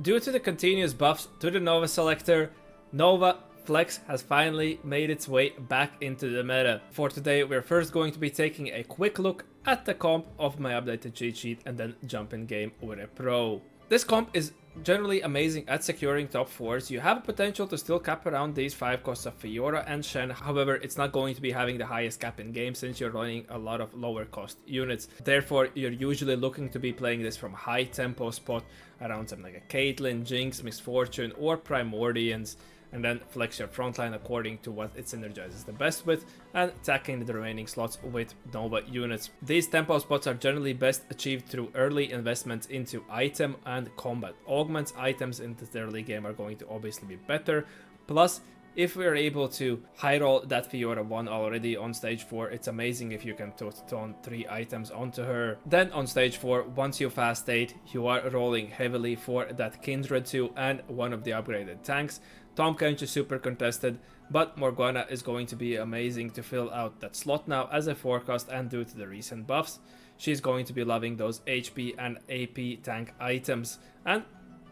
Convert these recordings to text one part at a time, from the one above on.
Due to the continuous buffs to the Nova selector, Nova Flex has finally made its way back into the meta. For today, we're first going to be taking a quick look at the comp of my updated cheat sheet and then jump in game with a pro. This comp is generally amazing at securing top 4s. You have a potential to still cap around these 5 costs of Fiora and Shen, however it's not going to be having the highest cap in game since you're running a lot of lower cost units. Therefore you're usually looking to be playing this from a high tempo spot around something like a Caitlyn, Jinx, Misfortune or Primordians, and then flex your frontline according to what it synergizes the best with, and attacking the remaining slots with Nova units. These tempo spots are generally best achieved through early investments into item and combat augments. Items in this early game are going to obviously be better, plus if we're able to high roll that Fiora 1 already on stage 4, it's amazing if you can tone 3 items onto her. Then on stage 4, once you fast 8, you are rolling heavily for that Kindred 2 and one of the upgraded tanks. Tahm Kench is super contested, but Morgana is going to be amazing to fill out that slot now as a forecast, and due to the recent buffs, she's going to be loving those HP and AP tank items. And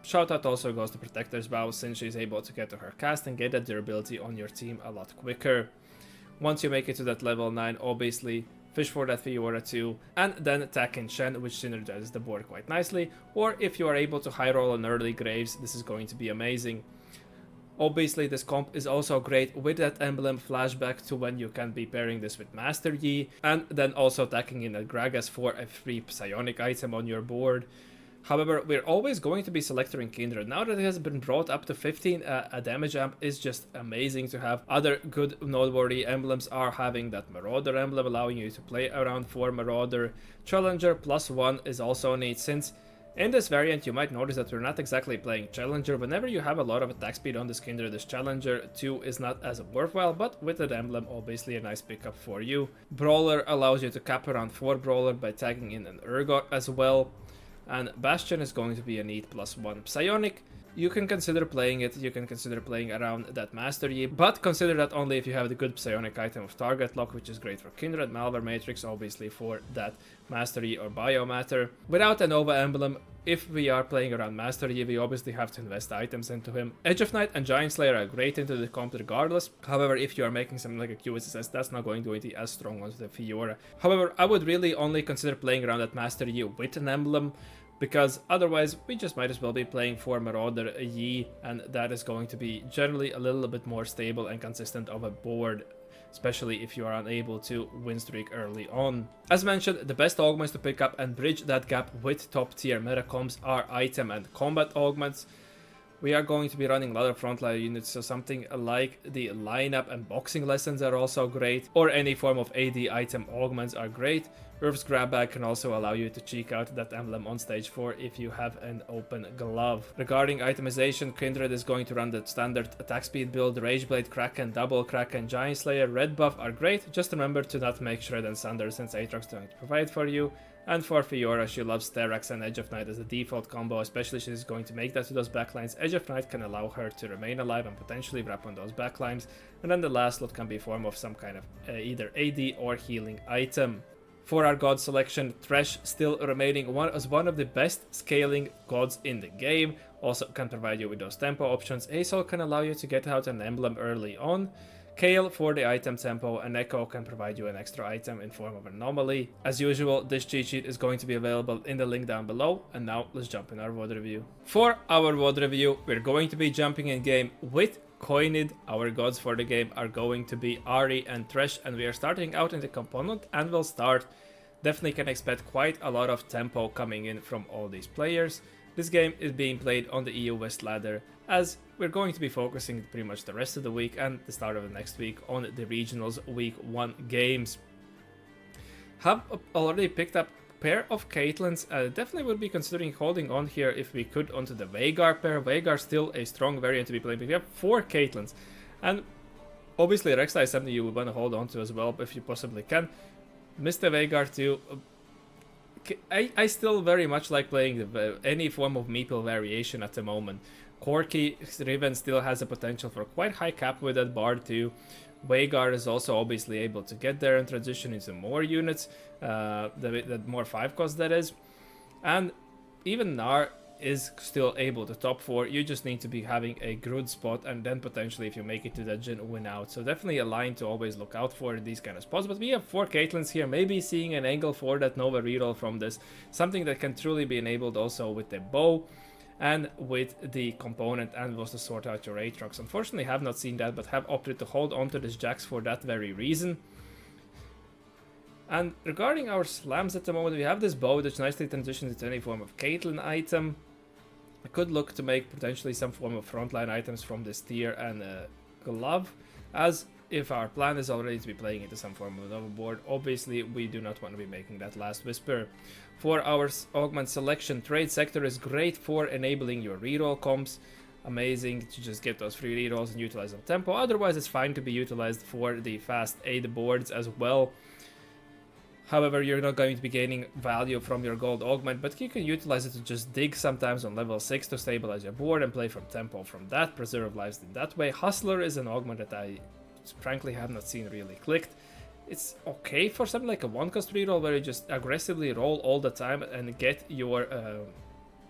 shoutout also goes to Protector's Vow since she's able to get to her cast and get that durability on your team a lot quicker. Once you make it to that level 9, obviously fish for that Fiora 2 and then attack in Shen, which synergizes the board quite nicely, or if you are able to high roll on early Graves, this is going to be amazing. Obviously this comp is also great with that emblem flashback to when you can be pairing this with Master Yi, and then also attacking in a Gragas for a free psionic item on your board. However, we're always going to be selecting Kindred. Now that it has been brought up to 15, a damage amp is just amazing to have. Other good noteworthy emblems are having that Marauder emblem, allowing you to play around 4 Marauder. Challenger +1 is also neat, since in this variant you might notice that we're not exactly playing Challenger. Whenever you have a lot of attack speed on this Kindred, this Challenger 2 is not as worthwhile, but with that emblem obviously a nice pickup for you. Brawler allows you to cap around 4 Brawler by tagging in an Urgot as well. And Bastion is going to be a neat +1. Psionic, you can consider playing it, you can consider playing around that Master Yi, but consider that only if you have the good Psionic item of Target Lock, which is great for Kindred. Malware Matrix obviously for that Master Yi or Biomatter. Without a Nova emblem, if we are playing around Master Yi, we obviously have to invest items into him. Edge of Night and Giant Slayer are great into the comp regardless. However, if you are making something like a QSS, that's not going to be as strong as the Fiora. However, I would really only consider playing around that Master Yi with an emblem, because otherwise we just might as well be playing for Marauder Yi, and that is going to be generally a little bit more stable and consistent of a board, especially if you are unable to win streak early on. As mentioned, the best augments to pick up and bridge that gap with top tier meta comps are item and combat augments. We are going to be running a lot of frontline units, so something like the lineup and boxing lessons are also great, or any form of AD item augments are great. Earth's Grab Bag can also allow you to cheek out that emblem on stage 4 if you have an open glove. Regarding itemization, Kindred is going to run the standard attack speed build. Rageblade, Kraken, Double Kraken, Giant Slayer, Red Buff are great. Just remember to not make Shred and Sunder since Aatrox don't provide for you. And for Fiora, she loves Sterak's and Edge of Night as a default combo, especially she's going to make that to those backlines. Edge of Night can allow her to remain alive and potentially wrap on those backlines. And then the last slot can be form of some kind of either AD or healing item. For our god selection, Thresh still remaining as one of the best scaling gods in the game. Also can provide you with those tempo options. Azol can allow you to get out an emblem early on. Kale for the item tempo, and Echo can provide you an extra item in form of anomaly. As usual, this cheat sheet is going to be available in the link down below, and now let's jump in our VOD review. For our VOD review, we're going to be jumping in game with Kojnid. Our gods for the game are going to be Ahri and Thresh, and we are starting out in the component, and we'll start. Definitely can expect quite a lot of tempo coming in from all these players. This game is being played on the EU West ladder, as we're going to be focusing pretty much the rest of the week and the start of the next week on the regionals week 1 games. Have already picked up a pair of Caitlyn's. Definitely would be considering holding on here if we could onto the Veigar pair. Veigar still a strong variant to be playing, but we have 4 Caitlyn's, and obviously Rek'Sai is something you would want to hold on to as well if you possibly can. Mr. Veigar too. I still very much like playing any form of Meeple variation at the moment. Corki Riven still has a potential for quite high cap with that Bard too. Veigar is also obviously able to get there and transition into more units, the more 5 cost that is. And even Gnar is still able to top 4. You just need to be having a good spot, and then potentially if you make it to the Jin, win out. So definitely a line to always look out for in these kind of spots. But we have 4 Caitlyn's here, maybe seeing an angle for that Nova reroll from this, something that can truly be enabled also with the bow and with the component, and was to sort out your Aatrox. Unfortunately, have not seen that, but have opted to hold on to this Jax for that very reason. And regarding our slams at the moment, we have this bow which nicely transitions into any form of Caitlyn item. I could look to make potentially some form of frontline items from this tier and a glove, as if our plan is already to be playing into some form of Nova board. Obviously, we do not want to be making that last whisper. For our augment selection, trade sector is great for enabling your reroll comps. Amazing to just get those free rerolls and utilize them tempo. Otherwise, it's fine to be utilized for the fast aid boards as well. However, you're not going to be gaining value from your gold augment, but you can utilize it to just dig sometimes on level 6 to stabilize your board and play from tempo from that, preserve lives in that way. Hustler is an augment that I frankly have not seen really clicked. It's okay for something like a 1-cost reroll where you just aggressively roll all the time and get your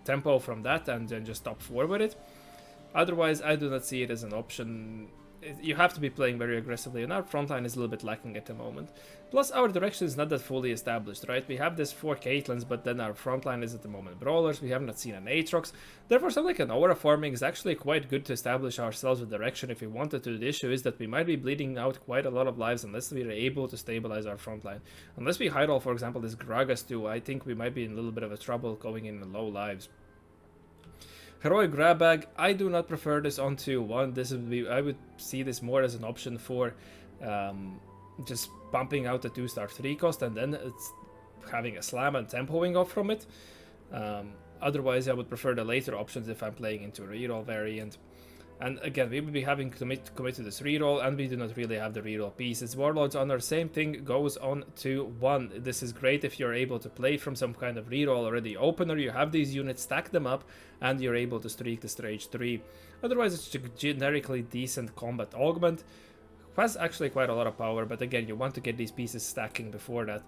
tempo from that and then just top 4 with it. Otherwise, I do not see it as an option. You have to be playing very aggressively, and our frontline is a little bit lacking at the moment. Plus, our direction is not that fully established, right? We have this 4 Caitlyn's, but then our frontline is at the moment Brawlers. We have not seen an Aatrox. Therefore, something like an aura farming is actually quite good to establish ourselves with direction if we wanted to. The issue is that we might be bleeding out quite a lot of lives unless we are able to stabilize our frontline. Unless we high roll, for example, this Gragas too, I think we might be in a little bit of a trouble going in low lives. Heroic grab bag, I do not prefer this on 2-1. This would be, I would see this more as an option for just bumping out the 2-star 3-cost and then it's having a slam and tempoing off from it. Otherwise, I would prefer the later options if I'm playing into a reroll variant. And again, we would be having to commit to this reroll, and we do not really have the reroll pieces. Warlords Honor, same thing goes on to 1. This is great if you're able to play from some kind of reroll already opener. You have these units, stack them up, and you're able to streak the stage 3. Otherwise, it's a generically decent combat augment. Has actually quite a lot of power, but again, you want to get these pieces stacking before that.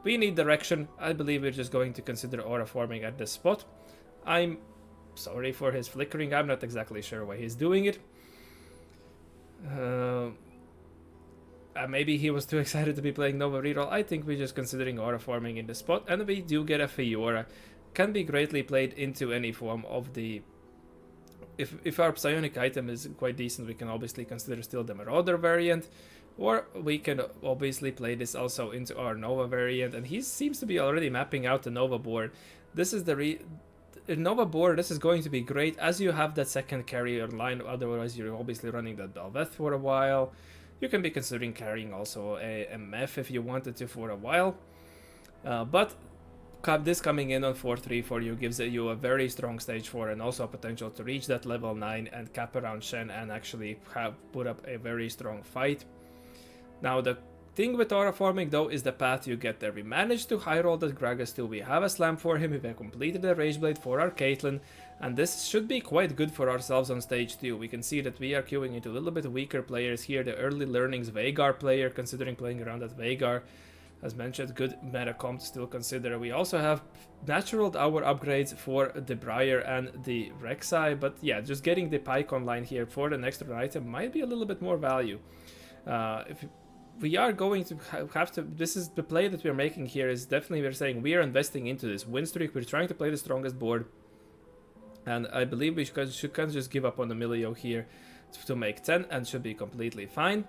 We need direction. I believe we're just going to consider aura forming at this spot. I'm sorry for his flickering, I'm not exactly sure why he's doing it. Maybe he was too excited to be playing Nova reroll. I think we're just considering aura forming in the spot, and we do get a Fiora. Can be greatly played into any form of the... If our psionic item is quite decent, we can obviously consider still the Marauder variant, or we can obviously play this also into our Nova variant, and he seems to be already mapping out the Nova board. This is the Nova board, this is going to be great as you have that second carrier line. Otherwise, you're obviously running that Belveth for a while. You can be considering carrying also a MF if you wanted to for a while. But this coming in on 4-3 for you gives you a very strong stage 4 and also a potential to reach that level 9 and cap around Shen and actually put up a very strong fight. Now the thing with aura forming though is the path you get there. We managed to high roll that Gragas too. We have a slam for him. We have completed a Rage Blade for our Caitlyn, and this should be quite good for ourselves on stage 2. We can see that we are queuing into a little bit weaker players here. The early learnings Veigar player, considering playing around that Veigar. As mentioned, good meta comp to still consider. We also have natural hour upgrades for the Briar and the Rek'Sai, but yeah, just getting the Pyke online here for the next item might be a little bit more value. If we are going to have to, this is the play that we're making here, is definitely we're saying we are investing into this win streak. We're trying to play the strongest board, and I believe we should just give up on the Milio here to make 10 and should be completely fine.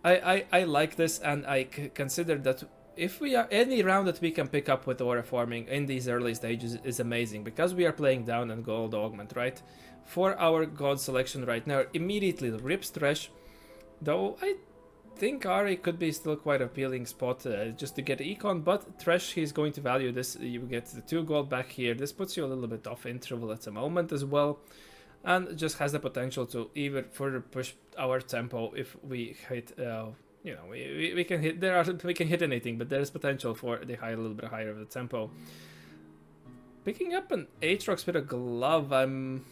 I like this, and I consider that if we are any round that we can pick up with aura forming in these early stages is amazing, because we are playing down and gold augment, right? For our god selection right now, immediately rips Thresh. Though I think Ari could be still quite appealing spot just to get Econ, but Thresh, he's going to value this. You get the 2 gold back here. This puts you a little bit off interval at the moment as well, and just has the potential to even further push our tempo if we hit. You know, we can hit. We can hit anything, but there is potential for the a little bit higher of the tempo. Picking up an Aatrox with a glove, I'm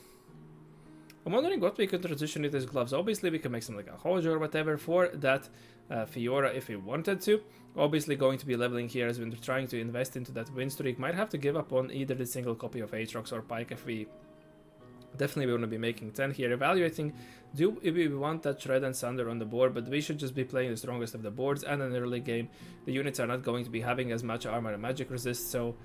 I'm wondering what we could transition into his gloves. Obviously, we can make some like a Hojo or whatever for that Fiora if we wanted to. Obviously, going to be leveling here as we're trying to invest into that win streak. Might have to give up on either the single copy of Aatrox or Pike if we definitely want to be making 10 here. Evaluating, do we want that Shred and Sunder on the board, but we should just be playing the strongest of the boards, and in the early game, the units are not going to be having as much armor and magic resist, so,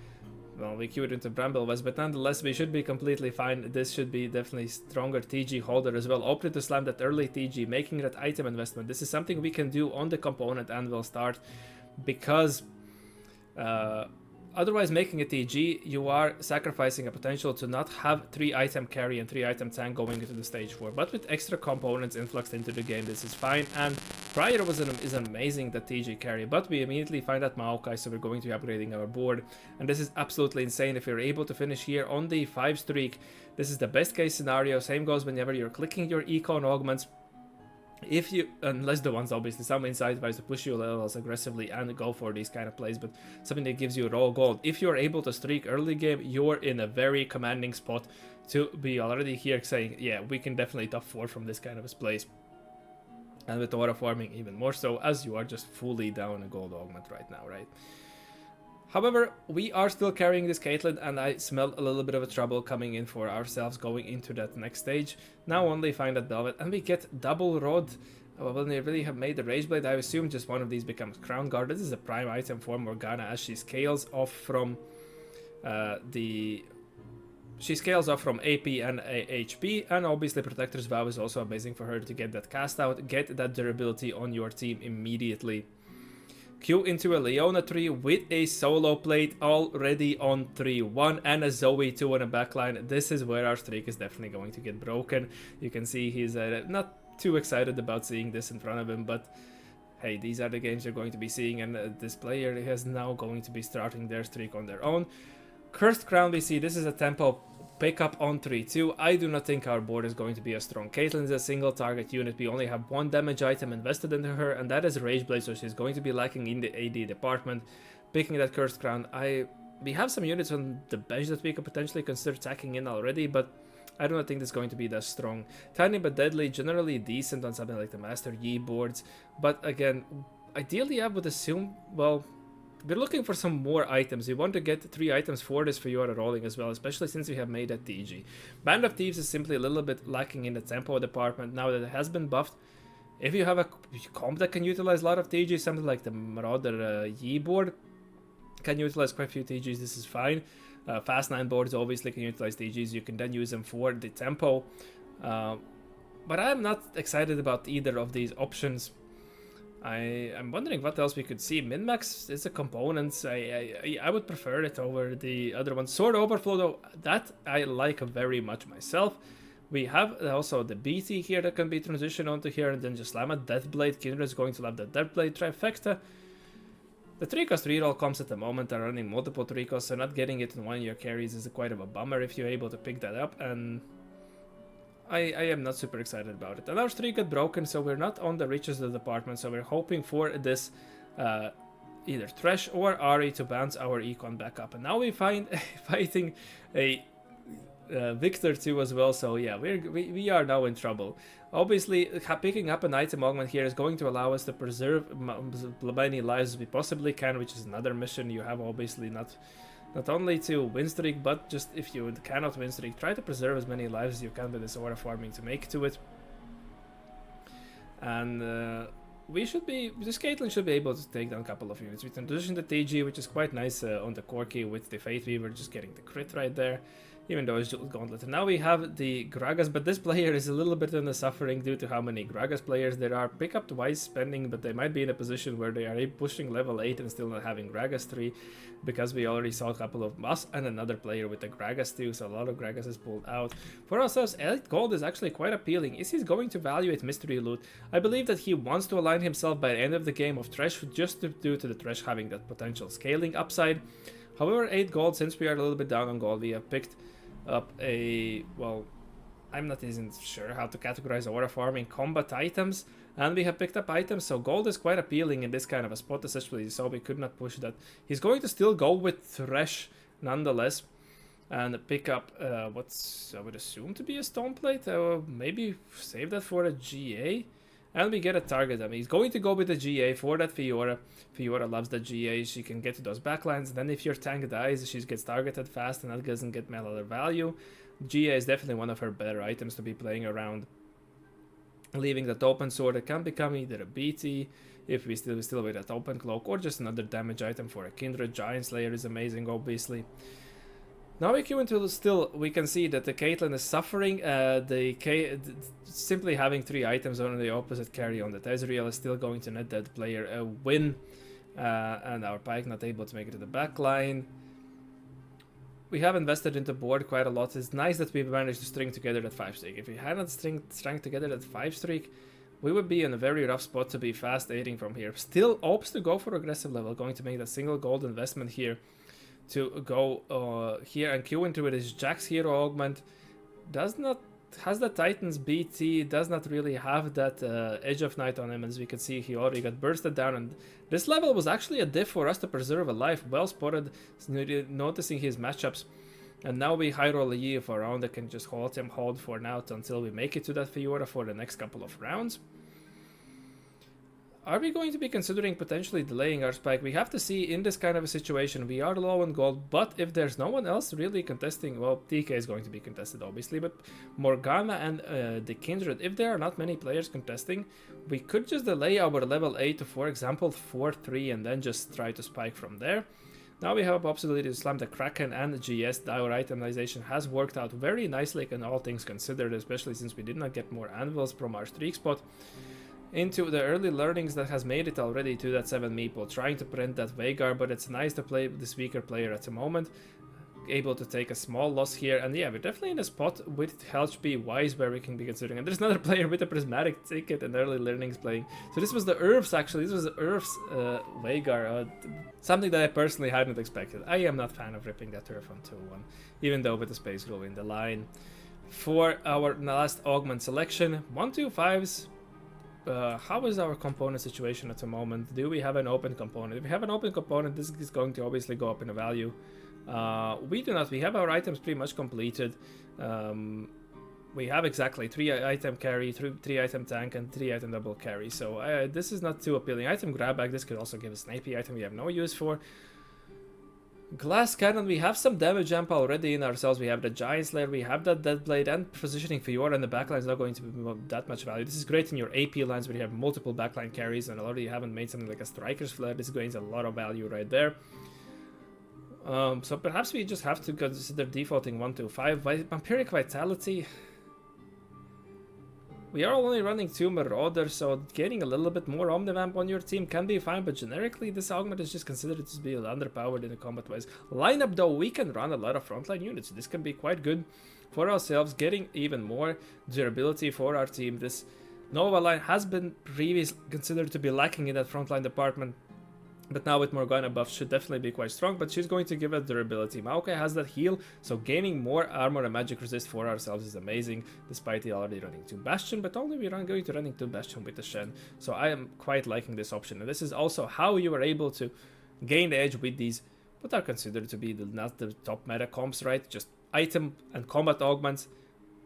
well, we queued into Bramblewest, but nonetheless, we should be completely fine. This should be definitely stronger TG holder as well. Opted to slam that early TG, making that item investment. This is something we can do on the component and will start, because otherwise, making a TG, you are sacrificing a potential to not have 3 item carry and 3 item tank going into the stage 4. But with extra components influxed into the game, this is fine. And prior is amazing, the TG carry, but we immediately find that Maokai, so we're going to be upgrading our board. And this is absolutely insane. If you're able to finish here on the 5 streak, this is the best case scenario. Same goes whenever you're clicking your econ augments. If you, unless the ones obviously some inside tries to push you levels aggressively and go for these kind of plays, but something that gives you raw gold. If you're able to streak early game, you're in a very commanding spot to be already here saying, yeah, we can definitely top 4 from this kind of a place. And with aura farming even more so, as you are just fully down a gold augment right now, right? However, we are still carrying this Caitlyn, and I smell a little bit of a trouble coming in for ourselves going into that next stage. Now only find that Velvet, and we get double Rod. Well, they really have made the Rage Blade. I assume just one of these becomes Crown Guard. This is a prime item for Morgana as she scales off from She scales off from AP and HP, and obviously Protector's Vow is also amazing for her to get that cast out, get that durability on your team immediately. Queue into a Leona tree with a solo plate already on 3-1 and a Zoe 2 on a backline. This is where our streak is definitely going to get broken. You can see he's not too excited about seeing this in front of him, but hey, these are the games you're going to be seeing, and this player is now going to be starting their streak on their own. Cursed Crown, we see this is a tempo pickup on 3-2. I do not think our board is going to be as strong. Caitlyn is a single target unit. We only have 1 damage item invested into her, and that is Rage Blade, so she's going to be lacking in the AD department. Picking that Cursed Crown, we have some units on the bench that we could potentially consider attacking in already, but I do not think it's going to be that strong. Tiny but deadly, generally decent on something like the Master Yi boards, but again, ideally I would assume, well, we're looking for some more items. We want to get 3 items for this Fiora rolling as well, especially since we have made that TG. Band of Thieves is simply a little bit lacking in the tempo department now that it has been buffed. If you have a comp that can utilize a lot of TG, something like the Marauder Yi board can utilize quite a few TGs, this is fine. Fast 9 boards obviously can utilize TGs, you can then use them for the tempo. But I'm not excited about either of these options. I'm wondering what else we could see. Min-max is a component. I would prefer it over the other one. Sword Overflow, though, that I like very much myself. We have also the BT here that can be transitioned onto here, and then just slam a Deathblade. Kindred is going to love the Deathblade trifecta. The 3-cost reroll comps at the moment are running multiple 3-costs, so not getting it in one of your carries is quite of a bummer if you're able to pick that up, and I am not super excited about it. And our streak got broken, so we're not on the riches of the department, so we're hoping for this either Thresh or Ari to bounce our econ back up. And now we find fighting a Victor too as well, so yeah, we are now in trouble. Obviously, picking up an item augment here is going to allow us to preserve as many lives as we possibly can, which is another mission you have obviously not only to win streak, but just if you cannot win streak, try to preserve as many lives as you can with this aura farming to make to it. And this Caitlyn should be able to take down a couple of units. We transition the TG, which is quite nice on the Corki with the Fate Weaver, just getting the crit right there, even though it's just Gauntlet. And now we have the Gragas, but this player is a little bit in the suffering due to how many Gragas players there are. Pick up twice spending, but they might be in a position where they are pushing level 8 and still not having Gragas 3, because we already saw a couple of us and another player with the Gragas 2, so a lot of Gragas is pulled out. For ourselves, Elite Gold is actually quite appealing. Is he going to evaluate Mystery Loot? I believe that he wants to align himself by the end of the game of Thresh, just due to the Thresh having that potential scaling upside. However, 8 gold, since we are a little bit down on gold, we have picked up a, well, I'm not even sure how to categorize aura farming combat items, and we have picked up items, so gold is quite appealing in this kind of a spot, especially so we could not push that. He's going to still go with Thresh nonetheless. and pick up what's I would assume to be a stone plate. Maybe save that for a GA. And we get a target. I mean, he's going to go with the GA for that Fiora. Fiora loves the GA. She can get to those backlines. Then if your tank dies, she gets targeted fast and that doesn't get melee value. GA is definitely one of her better items to be playing around. Leaving that open sword, it can become either a BT if we still with that open cloak, or just another damage item for a Kindred. Giant Slayer is amazing, obviously. Now we queue into still, we can see that the Caitlyn is suffering. Simply having 3 items on the opposite carry on the Ezreal is still going to net that player a win. And our Pyke not able to make it to the back line. We have invested into board quite a lot. It's nice that we've managed to string together that 5 streak. If we hadn't strung together that 5 streak, we would be in a very rough spot to be fast aiding from here. Still opts to go for aggressive level, going to make that single gold investment here to go here and queue into it. Is Jack's hero augment. Has the Titan's BT, does not really have that Edge of Night on him. As we can see, he already got bursted down, and this level was actually a diff for us to preserve a life. Well spotted, noticing his matchups. And now we high roll a Yi for a round that can just hold for now until we make it to that Fiora for the next couple of rounds. Are we going to be considering potentially delaying our spike? We have to see in this kind of a situation. We are low on gold, but if there's no one else really contesting, well, TK is going to be contested obviously, but Morgana and the Kindred, if there are not many players contesting, we could just delay our level 8 to, for example, 4-3 and then just try to spike from there. Now we have a possibility to slam the Kraken and the GS. Our itemization has worked out very nicely and all things considered, especially since we did not get more anvils from our streak spot. Into the early learnings that has made it already to that 7 meeple, trying to print that Veigar, but it's nice to play this weaker player at the moment, able to take a small loss here. And yeah, we're definitely in a spot with HP wise where we can be considering, and there's another player with a prismatic ticket and early learnings playing. So this was the Earths, actually, this was the Earths Veigar, something that I personally hadn't expected. I am not a fan of ripping that Earth on 2-1, even though with the space glow in the line. For our last augment selection, 1-2-5s. How is our component situation at the moment? Do we have an open component? If we have an open component, this is going to obviously go up in value. We do not. We have our items pretty much completed. We have exactly 3 item carry, 3 item tank, and 3 item double carry. So this is not too appealing. Item grab bag, this could also give us an AP item we have no use for. Glass cannon, we have some damage jump already in ourselves. We have the Giant Slayer, we have that Dead Blade, and positioning Fiora in the backline is not going to be that much value. This is great in your AP lines where you have multiple backline carries and already haven't made something like a Striker's Flare. This gains a lot of value right there. So perhaps we just have to consider defaulting 1-2-5. Vampiric Vitality. We are only running 2 Marauders, so getting a little bit more Omnivamp on your team can be fine, but generically this augment is just considered to be underpowered in the combat-wise. Lineup though, we can run a lot of frontline units. This can be quite good for ourselves, getting even more durability for our team. This Nova line has been previously considered to be lacking in that frontline department, but now with Morgana buff should definitely be quite strong, but she's going to give us durability. Maokai has that heal, so gaining more armor and magic resist for ourselves is amazing, despite the already running 2 Bastion, but only we're going to running 2 Bastion with the Shen. So I am quite liking this option, and this is also how you are able to gain the edge with these, what are considered to be not the top meta comps, right? Just item and combat augments,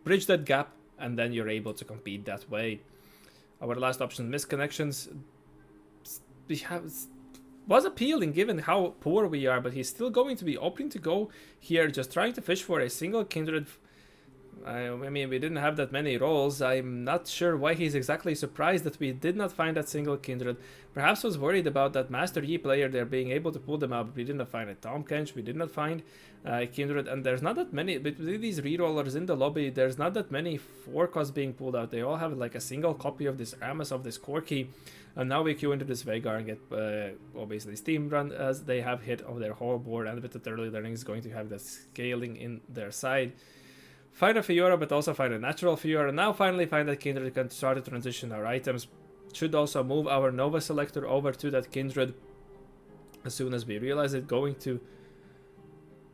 bridge that gap, and then you're able to compete that way. Our last option, misconnections. We have... was appealing given how poor we are, but he's still going to be opting to go here, just trying to fish for a single Kindred. I mean, we didn't have that many rolls. I'm not sure why he's exactly surprised that we did not find that single Kindred. Perhaps was worried about that Master Yi player there being able to pull them out, but we did not find a Tahm Kench, we did not find Kindred, and there's not that many, but with these rerollers in the lobby, there's not that many 4-costs being pulled out. They all have like a single copy of this Amos of this Corki. And now we queue into this Veigar and get obviously Steam Run, as they have hit on their whole board, and with the early learning is going to have the scaling in their side. Find a Fiora, but also find a natural Fiora. Now finally find that Kindred, can start to transition our items. Should also move our Nova selector over to that Kindred as soon as we realize it. Going to...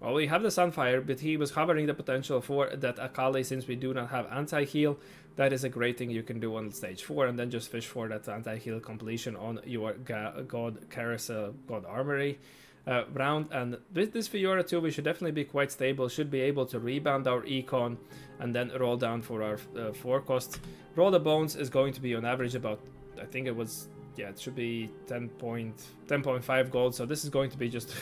well, we have the Sunfire, but he was hovering the potential for that Akali since we do not have anti-heal. That is a great thing you can do on stage 4, and then just fish for that anti-heal completion on your God Carousel, God Armory. round, and with this Fiora too, we should definitely be quite stable, should be able to rebound our econ and then roll down for our 4 costs. Roll the bones is going to be on average about, I think it was, yeah, it should be 10.5 gold, so this is going to be just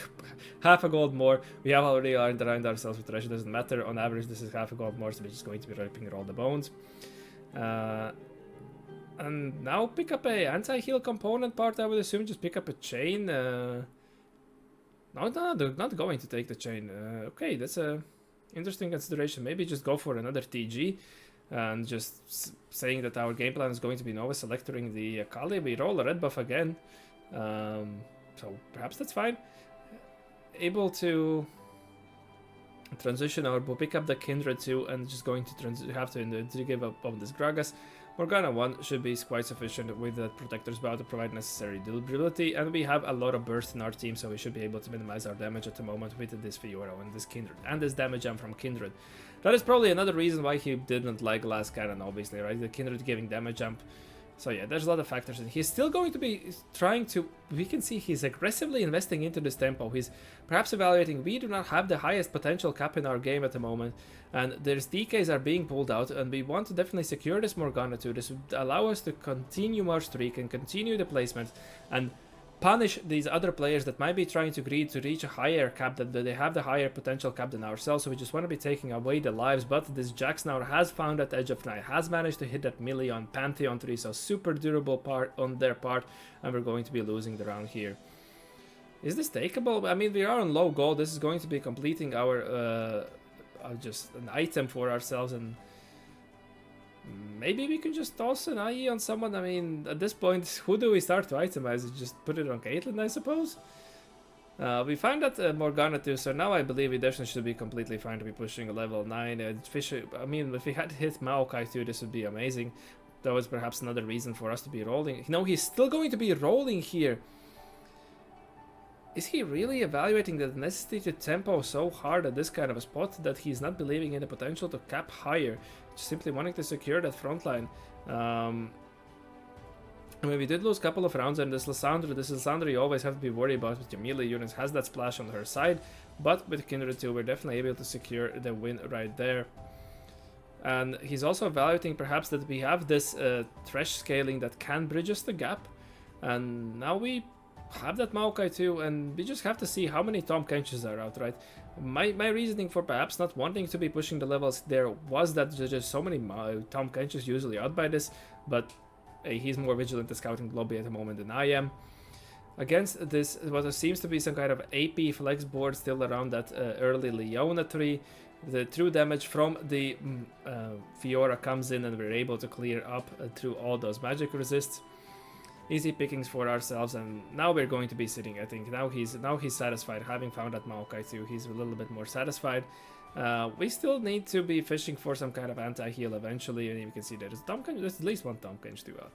half a gold more. We have already aligned ourselves with treasure, doesn't matter, on average this is half a gold more, so we're just going to be ripping roll the bones. And now pick up a anti-heal component part, I would assume, just pick up a chain. No, they're not going to take the chain. Okay, that's a interesting consideration. Maybe just go for another TG and just saying that our game plan is going to be Nova selectoring the Akali. We roll a red buff again, so perhaps that's fine. Able to transition or we'll pick up the Kindred too, and just going to have to give up on this Gragas. Morgana 1 should be quite sufficient with the Protector's Bow to provide necessary durability, and we have a lot of burst in our team, so we should be able to minimize our damage at the moment with this Fiora and this Kindred, and this damage jump from Kindred. That is probably another reason why he didn't like Glass Cannon, obviously, right? The Kindred giving damage jump. So yeah, there's a lot of factors, and he's still going to be trying to, we can see he's aggressively investing into this tempo. He's perhaps evaluating, we do not have the highest potential cap in our game at the moment, and there's DKs are being pulled out, and we want to definitely secure this Morgana too. This would allow us to continue our streak and continue the placement, and punish these other players that might be trying to greed to reach a higher cap, that they have the higher potential cap than ourselves, so we just want to be taking away the lives. But this Jax now has found that Edge of Night, has managed to hit that melee on Pantheon 3, so super durable part on their part, and we're going to be losing the round here. Is this takeable? I mean, we are on low gold. This is going to be completing our just an item for ourselves, and maybe we can just toss an IE on someone. I mean, at this point, who do we start to itemize? Just put it on Caitlyn, I suppose? We find that Morgana too, so now I believe we definitely should be completely fine to be pushing a level 9. I mean, if we had hit Maokai too, this would be amazing. That was perhaps another reason for us to be rolling. No, he's still going to be rolling here. Is he really evaluating the necessity to tempo so hard at this kind of a spot that he's not believing in the potential to cap higher? Just simply wanting to secure that front line. I mean, we did lose a couple of rounds, and this Lissandra you always have to be worried about with your melee units. Has that splash on her side, but with Kindred 2 we're definitely able to secure the win right there. And he's also evaluating perhaps that we have this Thresh scaling that can bridge us the gap, and now we have that Maokai too, and we just have to see how many Tahm Kenches are out, right? My reasoning for perhaps not wanting to be pushing the levels there was that there's just so many Tahm Kenches usually out by this, but hey, he's more vigilant at scouting the lobby at the moment than I am. Against this, what seems to be some kind of AP flex board still around that early Leona tree. The true damage from the Fiora comes in, and we're able to clear up through all those magic resists. Easy pickings for ourselves, and now we're going to be sitting. I think now he's satisfied, having found that Maokai too. He's a little bit more satisfied. We still need to be fishing for some kind of anti-heal eventually, and you can see there's at least one Tahm Kench too out.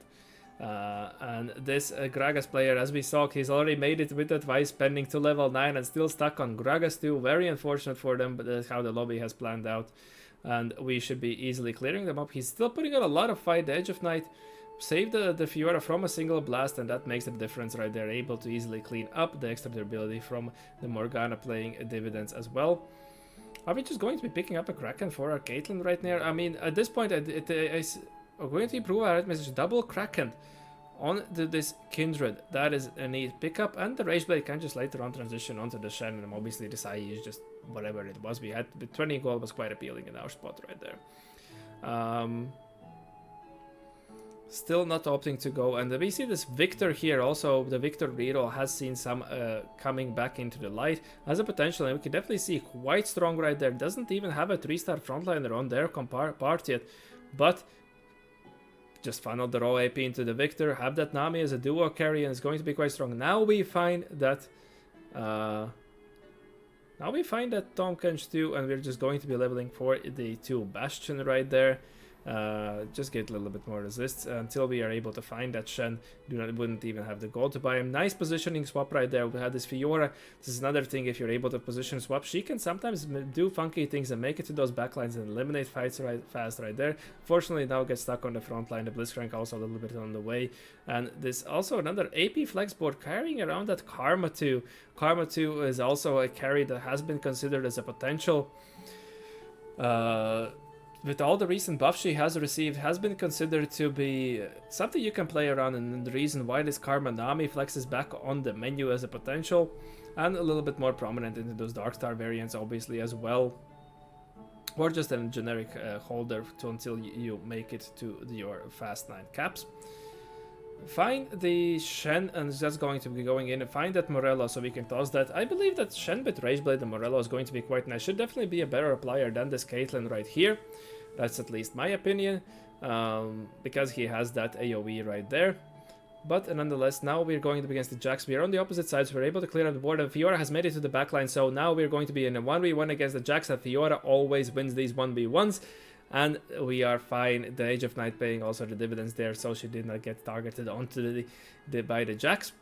And this Gragas player, as we saw, he's already made it with advice pending to level 9 and still stuck on Gragas too. Very unfortunate for them, but that's how the lobby has planned out, and we should be easily clearing them up. He's still putting out a lot of fight. The Edge of Night save the Fiora from a single blast, and that makes the difference right there. Able to easily clean up the extra durability from the Morgana playing dividends as well. Are we just going to be picking up a Kraken for our Caitlyn right now? I mean, at this point, we're going to improve our message. Double Kraken on this Kindred. That is a neat pickup, and the Rage Blade can just later on transition onto the Shen, and obviously this IE is just whatever it was. We had 20 gold was quite appealing in our spot right there. Still not opting to go, and we see this Victor here also. The Victor reroll has seen some coming back into the light as a potential, and we can definitely see quite strong right there. Doesn't even have a 3-star frontliner on their part yet, but just funnel the raw AP into the Victor, have that Nami as a duo carry, and it's going to be quite strong. Now we find that Tahm Kench too, and we're just going to be leveling for the 2 Bastion right there. Just get a little bit more resist until we are able to find that Shen. Wouldn't even have the gold to buy him. Nice positioning swap right there. We had this Fiora. This is another thing, if you're able to position swap, she can sometimes do funky things and make it to those backlines and eliminate fights fast right there. Fortunately, now gets stuck on the front line. The Blitzcrank also a little bit on the way. And this also another AP flex board carrying around that Karma 2. Karma 2 is also a carry that has been considered as a potential. With all the recent buffs she has received, has been considered to be something you can play around, and the reason why this Karma Nami flex is back on the menu as a potential, and a little bit more prominent into those Darkstar variants obviously as well, or just a generic holder until you make it to your Fast 9 caps. Find the Shen, and that's going to be going in and find that Morello so we can toss that. I believe that Shen with Rageblade and Morello is going to be quite nice. Should definitely be a better applier than this Caitlyn right here. That's at least my opinion, because he has that AoE right there. But nonetheless, now we're going to be against the Jax. We are on the opposite side, so we're able to clear up the board, and Fiora has made it to the backline. So now we're going to be in a 1v1 against the Jax, and Fiora always wins these 1v1s. And we are fine. The Age of Night paying also the dividends there, so she did not get targeted onto by the Jax.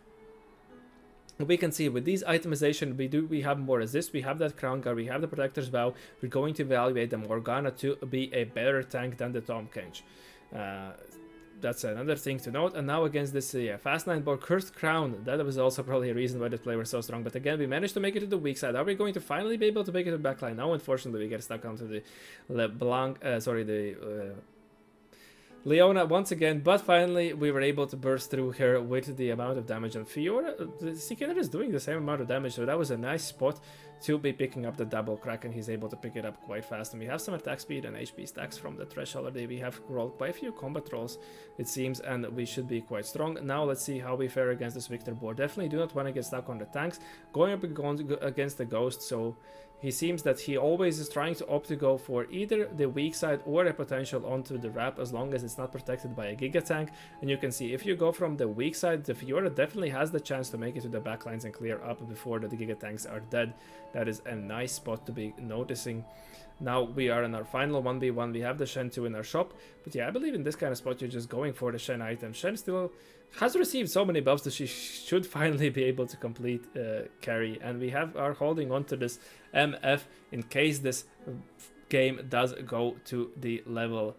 We can see with these itemization, we have more resist, we have that Crown Guard, we have the Protector's Vow. We're going to evaluate the Morgana to be a better tank than the Tahm Kench. That's another thing to note. And now against this Fast 9 board, Cursed Crown, that was also probably a reason why the play was so strong. But again, we managed to make it to the weak side. Are we going to finally be able to make it to the backline? Now, unfortunately, we get stuck onto the Leona once again, but finally we were able to burst through her with the amount of damage. And Fiora, the Seeker is doing the same amount of damage, so that was a nice spot to be picking up the double crack, and he's able to pick it up quite fast. And we have some attack speed and HP stacks from the Threshold. We have rolled quite a few combat rolls, it seems, and we should be quite strong. Now let's see how we fare against this Victor board. Definitely do not want to get stuck on the tanks. Going up against the Ghost, so he seems that he always is trying to opt to go for either the weak side or a potential onto the wrap, as long as it's not protected by a Giga Tank. And you can see if you go from the weak side, the Fiora definitely has the chance to make it to the backlines and clear up before the Giga Tanks are dead. That is a nice spot to be noticing. Now we are in our final 1v1. We have the Shen 2 in our shop. But yeah, I believe in this kind of spot you're just going for the Shen item. Shen still has received so many buffs that she should finally be able to complete carry. And we are holding on to this MF in case this game does go to the level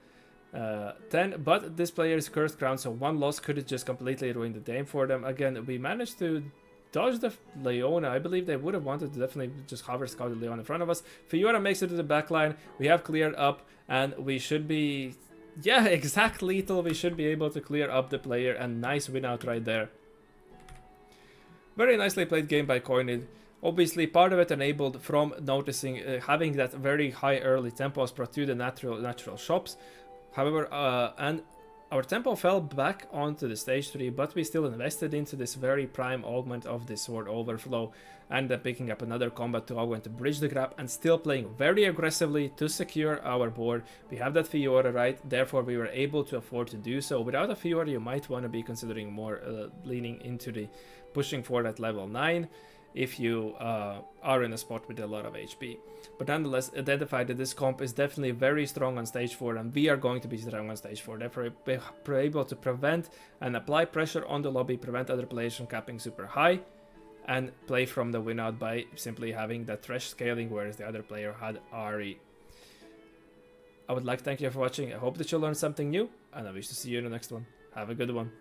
10. But this player is Cursed Crown, so one loss could just completely ruin the game for them. Again, we managed to dodge the Leona. I believe they would have wanted to definitely just hover scout the Leona in front of us. Fiora makes it to the backline. We have cleared up, and we should be, yeah, exact lethal. We should be able to clear up the player, and nice win out right there. Very nicely played game by Kojnid. Obviously, part of it enabled from noticing having that very high early tempo brought to the natural shops. However, and our tempo fell back onto the stage 3, but we still invested into this very prime augment of the Sword Overflow, and picking up another combat to augment to bridge the gap, and still playing very aggressively to secure our board. We have that Fiora, right? Therefore, we were able to afford to do so. Without a Fiora, you might want to be considering more leaning into the pushing for that level 9 if you are in a spot with a lot of HP. But nonetheless, identify that this comp is definitely very strong on stage 4, and we are going to be strong on stage 4. Therefore, we're able to prevent and apply pressure on the lobby, prevent other players from capping super high, and play from the win out by simply having that thresh scaling, whereas the other player had RE. I would like to thank you for watching. I hope that you learned something new, and I wish to see you in the next one. Have a good one.